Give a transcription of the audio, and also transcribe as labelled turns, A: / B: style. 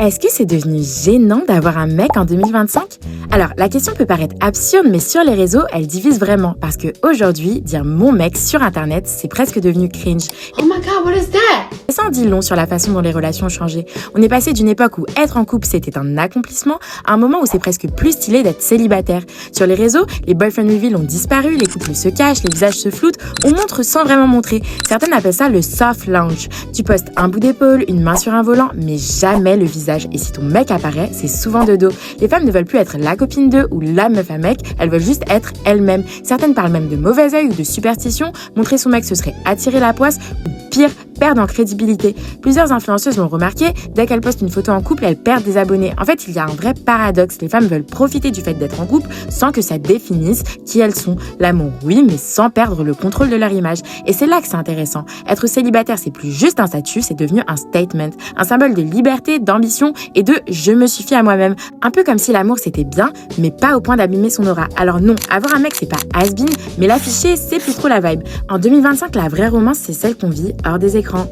A: Est-ce que c'est devenu gênant d'avoir un mec en 2025? Alors, la question peut paraître absurde, mais sur les réseaux, elle divise vraiment. Parce qu'aujourd'hui, dire mon mec sur Internet, c'est presque devenu cringe.
B: Oh my god, what is that?
A: Et ça en dit long sur la façon dont les relations ont changé. On est passé d'une époque où être en couple, c'était un accomplissement, à un moment où c'est presque plus stylé d'être célibataire. Sur les réseaux, les boyfriend reveal ont disparu, les couples se cachent, les visages se floutent, on montre sans vraiment montrer. Certaines appellent ça le soft launch. Tu postes un bout d'épaule, une main sur un volant, mais jamais le visage. Et si ton mec apparaît, c'est souvent de dos. Les femmes ne veulent plus être la copine d'eux ou la meuf à mec, elles veulent juste être elles-mêmes. Certaines parlent même de mauvais œil ou de superstition. Montrer son mec, ce serait attirer la poisse ou pire, perdre en crédibilité. Plusieurs influenceuses l'ont remarqué, dès qu'elles postent une photo en couple, elles perdent des abonnés. En fait, il y a un vrai paradoxe. Les femmes veulent profiter du fait d'être en couple sans que ça définisse qui elles sont. L'amour, oui, mais sans perdre le contrôle de leur image. Et c'est là que c'est intéressant. Être célibataire, c'est plus juste un statut, c'est devenu un statement. Un symbole de liberté, d'ambition et de « je me suffis à moi-même ». Un peu comme si l'amour c'était bien, mais pas au point d'abîmer son aura. Alors non, avoir un mec c'est pas has-been, mais l'afficher c'est plus trop la vibe. En 2025, la vraie romance c'est celle qu'on vit hors des écrans.